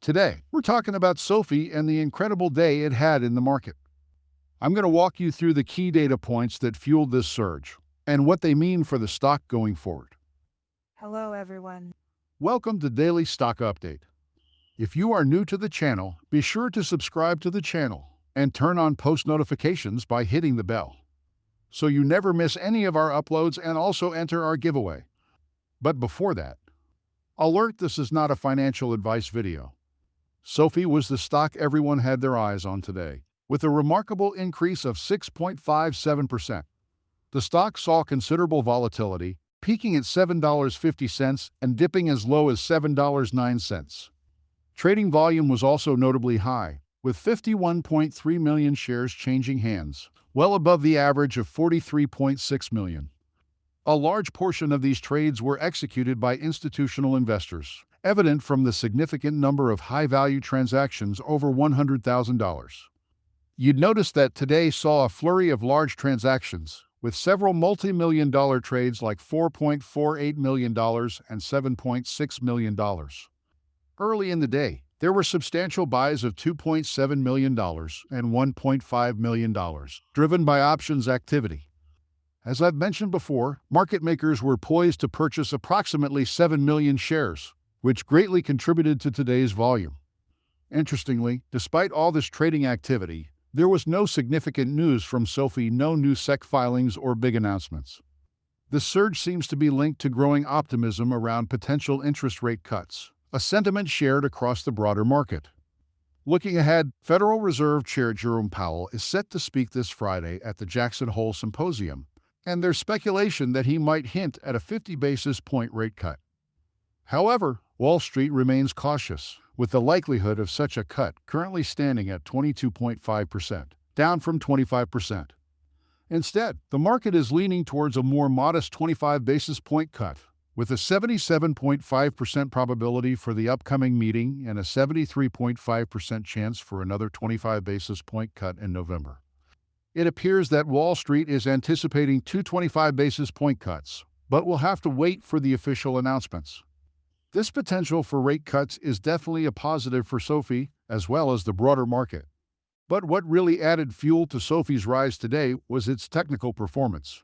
Today, we're talking about SoFi and the incredible day it had in the market. I'm going to walk you through the key data points that fueled this surge and what they mean for the stock going forward. Hello, everyone. Welcome to Daily Stock Update. If you are new to the channel, be sure to subscribe to the channel and turn on post notifications by hitting the bell so you never miss any of our uploads and also enter our giveaway. But before that, alert, this is not a financial advice video. SoFi was the stock everyone had their eyes on today, with a remarkable increase of 6.57%. The stock saw considerable volatility, peaking at $7.50 and dipping as low as $7.09. Trading volume was also notably high, with 51.3 million shares changing hands, well above the average of 43.6 million. A large portion of these trades were executed by institutional investors, evident from the significant number of high-value transactions over $100,000. You'd notice that today saw a flurry of large transactions, with several multi-million-dollar trades like $4.48 million and $7.6 million. Early in the day, there were substantial buys of $2.7 million and $1.5 million, driven by options activity. As I've mentioned before, market makers were poised to purchase approximately 7 million shares, which greatly contributed to today's volume. Interestingly, despite all this trading activity, there was no significant news from SoFi, no new SEC filings or big announcements. The surge seems to be linked to growing optimism around potential interest rate cuts, a sentiment shared across the broader market. Looking ahead, Federal Reserve Chair Jerome Powell is set to speak this Friday at the Jackson Hole Symposium, and there's speculation that he might hint at a 50 basis point rate cut. However, Wall Street remains cautious, with the likelihood of such a cut currently standing at 22.5%, down from 25%. Instead, the market is leaning towards a more modest 25 basis point cut, with a 77.5% probability for the upcoming meeting and a 73.5% chance for another 25 basis point cut in November. It appears that Wall Street is anticipating two 25 basis point cuts, but we'll have to wait for the official announcements. This potential for rate cuts is definitely a positive for SoFi as well as the broader market. But what really added fuel to SoFi's rise today was its technical performance.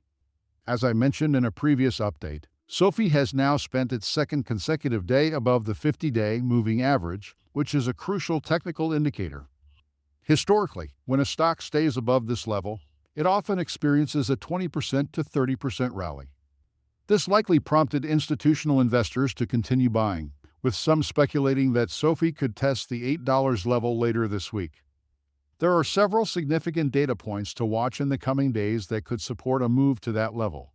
As I mentioned in a previous update, SoFi has now spent its second consecutive day above the 50-day moving average, which is a crucial technical indicator. Historically, when a stock stays above this level, it often experiences a 20% to 30% rally. This likely prompted institutional investors to continue buying, with some speculating that SoFi could test the $8 level later this week. There are several significant data points to watch in the coming days that could support a move to that level.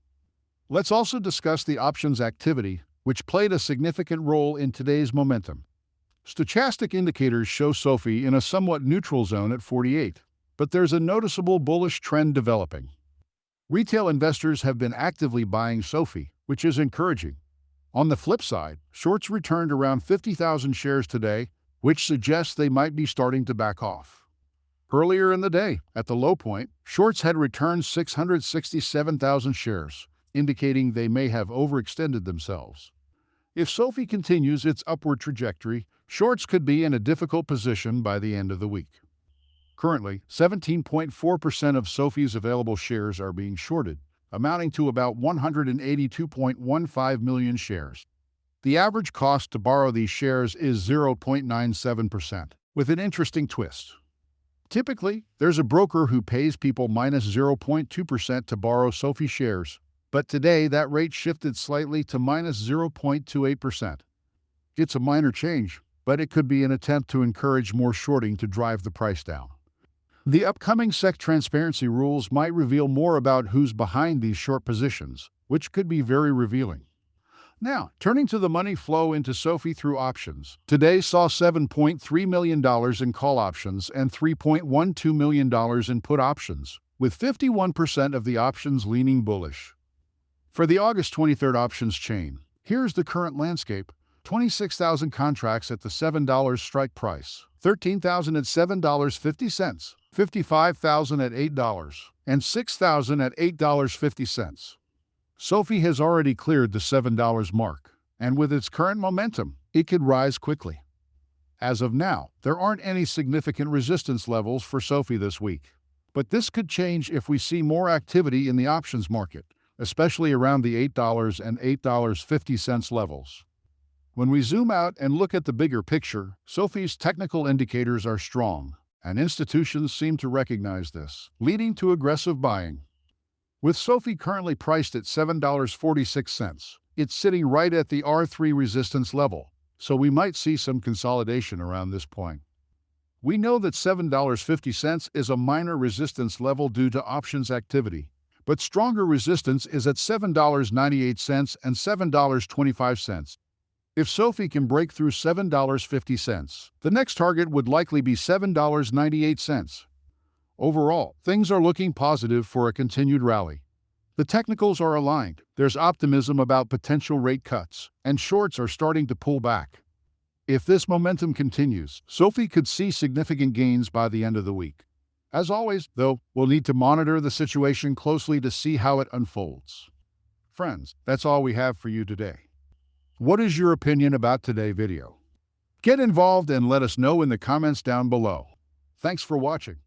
Let's also discuss the options activity, which played a significant role in today's momentum. Stochastic indicators show SoFi in a somewhat neutral zone at 48, but there's a noticeable bullish trend developing. Retail investors have been actively buying SoFi, which is encouraging. On the flip side, shorts returned around 50,000 shares today, which suggests they might be starting to back off. Earlier in the day, at the low point, shorts had returned 667,000 shares, indicating they may have overextended themselves. If SoFi continues its upward trajectory, shorts could be in a difficult position by the end of the week. Currently, 17.4% of SoFi's available shares are being shorted, amounting to about 182.15 million shares. The average cost to borrow these shares is 0.97%, with an interesting twist. Typically, there's a broker who pays people minus 0.2% to borrow SoFi shares, but today that rate shifted slightly to minus 0.28%. It's a minor change, but it could be an attempt to encourage more shorting to drive the price down. The upcoming SEC transparency rules might reveal more about who's behind these short positions, which could be very revealing. Now, turning to the money flow into SoFi through options. Today saw $7.3 million in call options and $3.12 million in put options, with 51% of the options leaning bullish. For the August 23rd options chain, here's the current landscape. 26,000 contracts at the $7 strike price, 13,000 at $7.50, 55,000 at $8, and 6,000 at $8.50. SoFi has already cleared the $7 mark, and with its current momentum, it could rise quickly. As of now, there aren't any significant resistance levels for SoFi this week. But this could change if we see more activity in the options market, especially around the $8 and $8.50 levels. When we zoom out and look at the bigger picture, SoFi's technical indicators are strong, and institutions seem to recognize this, leading to aggressive buying. With SoFi currently priced at $7.46, it's sitting right at the R3 resistance level, so we might see some consolidation around this point. We know that $7.50 is a minor resistance level due to options activity, but stronger resistance is at $7.98 and $7.25. If SoFi can break through $7.50, the next target would likely be $7.98. Overall, things are looking positive for a continued rally. The technicals are aligned, there's optimism about potential rate cuts, and shorts are starting to pull back. If this momentum continues, SoFi could see significant gains by the end of the week. As always, though, we'll need to monitor the situation closely to see how it unfolds. Friends, that's all we have for you today. What is your opinion about today's video? Get involved and let us know in the comments down below. Thanks for watching.